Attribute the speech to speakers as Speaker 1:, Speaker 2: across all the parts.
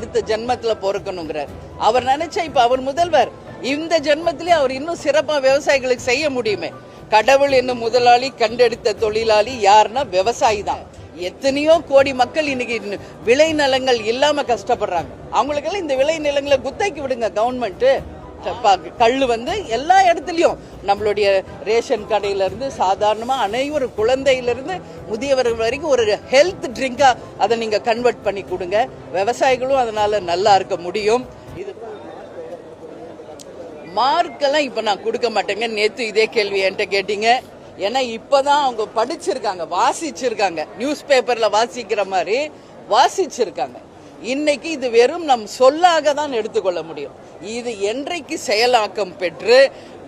Speaker 1: அடுத்த ஜென்மத்துல பொறுக்கணுங்கிறார். அவர் நினைச்சா இப்ப அவர் முதல்வர், இந்த ஜென்மத்திலே அவர் இன்னும் சிறப்பா விவசாயிகளுக்கு செய்ய முடியுமே. கடவுள் என்னும் முதலாளி கண்டெடுத்த தொழிலாளி யாருன்னா விவசாயி தான். எத்தனையோ கோடி மக்கள் இன்னைக்கு விளை நிலங்கள் இல்லாம கஷ்டப்படுறாங்க. அவங்களுக்கெல்லாம் இந்த விளை நிலங்களை குத்தகைக்கு விடுங்க கவர்மெண்ட். கல்லு வந்து எல்லா இடத்துலயும் நம்மளுடைய ரேஷன் கடையில இருந்து சாதாரணமா அனைவரும் குழந்தையிலிருந்து முதியவர்கள் வரைக்கும் ஒரு ஹெல்த் ட்ரிங்கா அதை நீங்க கன்வெர்ட் பண்ணி கொடுங்க. விவசாயிகளும் அதனால நல்லா இருக்க முடியும். இது மார்க்கெல்லாம் இப்ப நான் கொடுக்க மாட்டேங்க. நேத்து இதே கேள்வி என்கிட்ட கேட்டீங்க. ஏன்னா இப்பதான் அவங்க படிச்சிருக்காங்க, வாசிச்சிருக்காங்க, நியூஸ் பேப்பர்ல வாசிக்கிற மாதிரி வாசிச்சிருக்காங்க. இன்னைக்கு இது வெறும் நம் சொல்லாக தான் எடுத்துக்கொள்ள முடியும். இது என்றைக்கு செயலாக்கம் பெற்று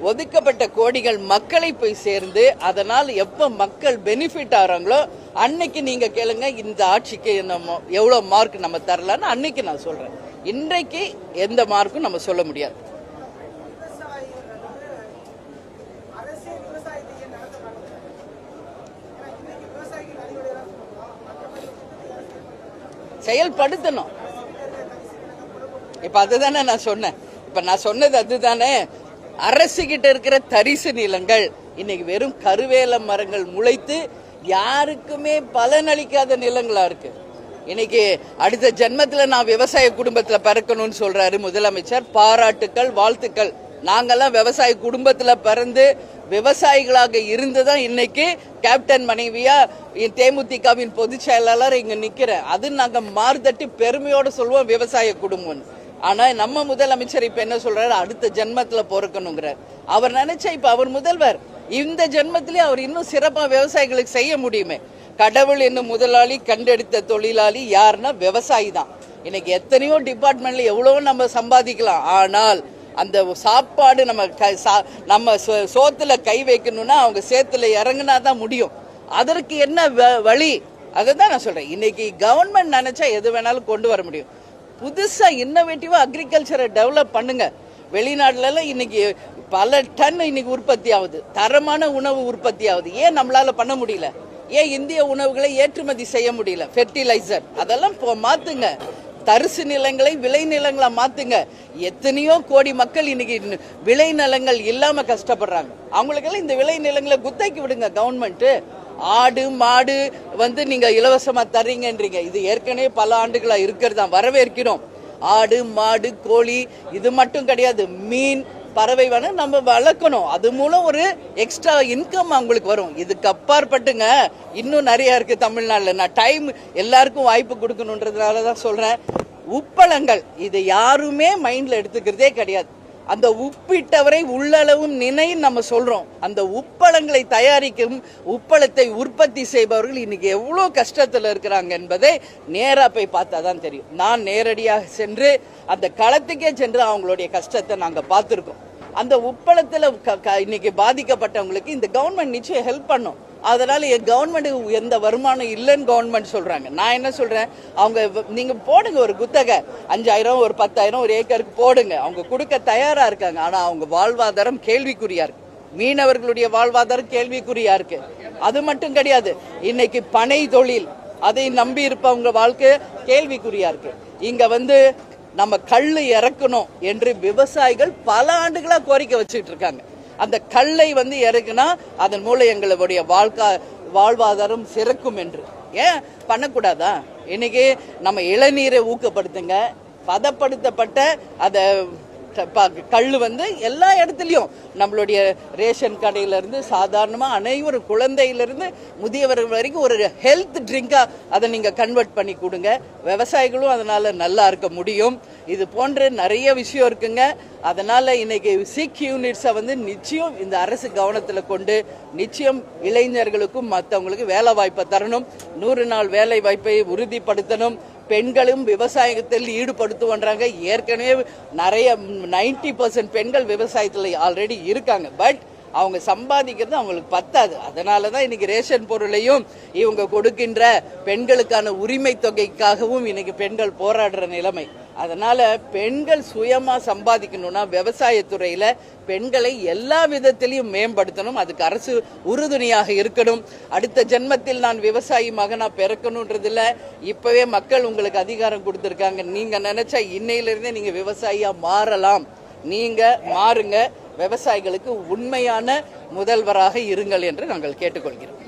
Speaker 1: ஒதுக்கப்பட்ட கோடிகள் மக்களை போய் சேர்ந்து அதனால் எப்ப மக்கள் பெனிஃபிட் ஆறாங்களோ அன்னைக்கு நீங்க கேளுங்க இந்த ஆட்சிக்கு நம்ம எவ்வளவு மார்க் நம்ம தரலான்னு அன்னைக்கு நான் சொல்றேன். இன்றைக்கு எந்த மார்க்கும் நம்ம சொல்ல முடியாது. செயல்படுத்தணும். இப்ப அதுதானே நான் சொன்னேன். இப்ப நான் சொன்னது அதுதானே. அரசு கிட்ட இருக்கிற தரிசு நிலங்கள் இன்னைக்கு வெறும் கருவேல மரங்கள் முளைத்து யாருக்குமே பலனளிக்காத நிலங்களா இருக்கு. இன்னைக்கு அடுத்த ஜென்மத்துல நான் விவசாய குடும்பத்துல பிறக்கணும்னு சொல்றாரு முதலமைச்சர். பாராட்டுக்கள், வாழ்த்துக்கள். நாங்கெல்லாம் விவசாய குடும்பத்துல பிறந்து விவசாயிகளாக இருந்துதான் இன்னைக்கு கேப்டன் மனைவியா தேமுதிகவின் பொதுச் செயலாளர் இங்க நிக்கிறேன். அது நாங்க மார்தட்டி பெருமையோட சொல்லுவோம் விவசாய குடும்பம். ஆனா நம்ம முதலமைச்சர் இப்ப என்ன சொல்றாரு, அடுத்த ஜென்மத்துல பொறுக்கணுங்கிறார். அவர் நினைச்சா இப்ப அவர் முதல்வர், இந்த ஜென்மத்திலே அவர் இன்னும் சிறப்பா விவசாயிகளுக்கு செய்ய முடியுமே. கடவுள் என்னும் முதலாளி கண்டெடுத்த தொழிலாளி யாருன்னா விவசாயி தான். இன்னைக்கு எத்தனையோ டிபார்ட்மெண்ட்ல எவ்வளவோ நம்ம சம்பாதிக்கலாம். ஆனால் அந்த சாப்பாடு நம்ம சோத்துல கை வைக்கணும்னா அவங்க சேத்துல இறங்கினா தான் முடியும். அதற்கு என்ன வழி, அதுதான் நான் சொல்றேன். இன்னைக்கு கவர்மெண்ட் நினைச்சா எது வேணாலும் கொண்டு வர முடியும். புதுசா இன்னோவேட்டிவா அக்ரிகல்ச்சரை டெவலப் பண்ணுங்க. வெளிநாட்டுல எல்லாம் இன்னைக்கு பல டன் இன்னைக்கு உற்பத்தி ஆகுது, தரமான உணவு உற்பத்தி ஆகுது. ஏன் நம்மளால பண்ண முடியல? ஏன் இந்திய உணவுகளை ஏற்றுமதி செய்ய முடியல? ஃபெர்டிலைசர் அதெல்லாம் மாத்துங்க. தரிசு நிலங்களை விளை நிலங்களா மாத்துங்க. எத்தனையோ கோடி மக்கள் இன்னைக்கு விளை நிலங்கள் இல்லாம கஷ்டப்படுறாங்க. அவங்களுக்கெல்லாம் இந்த விளை நிலங்களை குத்தகைக்கு விடுங்க கவர்மெண்ட். ஆடு மாடு வந்து நீங்க இலவசமா தர்றீங்கன்றீங்க. இது ஏற்கனவே பல ஆண்டுகளா இருக்கிறதா, வரவேற்கிறோம். ஆடு மாடு கோழி இது மட்டும் கிடையாது, மீன் பறவை வேணும் நம்ம வளர்க்கணும். அது மூலம் ஒரு எக்ஸ்ட்ரா இன்கம் அவங்களுக்கு வரும். இதுக்கு அப்பாற்பட்டுங்க இன்னும் நிறைய இருக்கு தமிழ்நாட்டில். நான் டைம் எல்லாருக்கும் வாய்ப்பு கொடுக்கணுன்றதுனாலதான் சொல்றேன். உப்பளங்கள் இது யாருமே மைண்ட்ல எடுத்துக்கிறதே கிடையாது. அந்த உப்பிட்டவரை உள்ளளவும் நினைன்னு நம்ம சொல்றோம். அந்த உப்பளங்களை தயாரிக்கும் உப்பளத்தை உற்பத்தி செய்பவர்கள் இன்னைக்கு எவ்வளவு கஷ்டத்துல இருக்கிறாங்க என்பதை நேரா போய் பார்த்தாதான் தெரியும். நான் நேரடியாக சென்று அந்த களத்துக்கே சென்று அவங்களுடைய கஷ்டத்தை நாங்க பார்த்திருக்கோம். அந்த உப்பளத்துல இன்னைக்கு பாதிக்கப்பட்டவங்களுக்கு இந்த கவர்மெண்ட் நிச்சயம் ஹெல்ப் பண்ணும். அதனால கவர்மெண்ட் எந்த வருமானம் இல்லைன்னு கவர்மெண்ட் சொல்றாங்க. நான் என்ன சொல்றேன், அவங்க நீங்க போடுங்க ஒரு குத்தகை 5000 ஒரு 10,000 ஒரு ஏக்கருக்கு போடுங்க. அவங்க கொடுக்க தயாரா இருக்காங்க. ஆனா அவங்க வாழ்வாதாரம் கேள்விக்குறியா இருக்கு. மீனவர்களுடைய வாழ்வாதாரம் கேள்விக்குறியா இருக்கு. அது மட்டும் கிடையாது, இன்னைக்கு பனை தொழில் அதை நம்பி இருப்பவங்க வாழ்க்கை கேள்விக்குறியா இருக்கு. இங்க வந்து நம்ம கல்லு இறக்கணும் என்று விவசாயிகள் பல ஆண்டுகளா கோரிக்கை வச்சுட்டு இருக்காங்க. அந்த கல்லை வந்து இறக்குனா அதன் மூலம் எங்களுடைய வாழ்வாதாரம் சிறக்கும் என்று. ஏன் பண்ணக்கூடாதா? இன்னைக்கு நம்ம இளநீரை ஊக்கப்படுத்துங்க. பதப்படுத்தப்பட்ட அத கல்லு வந்து எல்லா இடத்துலயும் நம்மளுடைய ரேஷன் கடையில இருந்து சாதாரணமா அனைவரும் குழந்தையிலிருந்து முதியவர்கள் வரைக்கும் ஒரு ஹெல்த் ட்ரிங்கா அதை நீங்க கன்வெர்ட் பண்ணி கொடுங்க. விவசாயிகளும் அதனால நல்லா இருக்க முடியும். இது போன்ற நிறைய விஷயம் இருக்குங்க. அதனால இன்னைக்கு சிக் யூனிட்ஸை வந்து நிச்சயம் இந்த அரசு கவனத்துல கொண்டு நிச்சயம் இளைஞர்களுக்கும் மற்றவங்களுக்கு வேலை வாய்ப்பை தரணும். 100 நாள் வேலை வாய்ப்பை உறுதிப்படுத்தணும். பெண்களும் விவசாயத்தில் ஈடுபடுத்துவன்றாங்க. ஏற்கனவே நிறைய 90% பெண்கள் விவசாயத்தில் ஆல்ரெடி இருக்காங்க. பட் அவங்க சம்பாதிக்கிறது அவங்களுக்கு பத்தாது. அதனாலதான் இன்னைக்கு ரேஷன் பொருளையும் இவங்க கொடுக்கின்ற பெண்களுக்கான உரிமை தொகைக்காகவும் இன்னைக்கு பெண்கள் போராடுற நிலைமை. அதனால பெண்கள் சுயமா சம்பாதிக்கணும்னா விவசாயத்துறையில பெண்களை எல்லா விதத்திலையும் மேம்படுத்தணும். அதுக்கு அரசு உறுதுணையாக இருக்கணும். அடுத்த ஜென்மத்தில் நான் விவசாயி மகனா பிறக்கணும்ன்றதுல இப்பவே மக்கள் உங்களுக்கு அதிகாரம் கொடுத்திருக்காங்க. நீங்க நினைச்சா இன்னையிலிருந்தே நீங்க விவசாயியா மாறலாம். நீங்க மாறுங்க, விவசாயிகளுக்கு உண்மையான முதல்வராக இருங்கள் என்று நாங்கள் கேட்டுக்கொள்கிறோம்.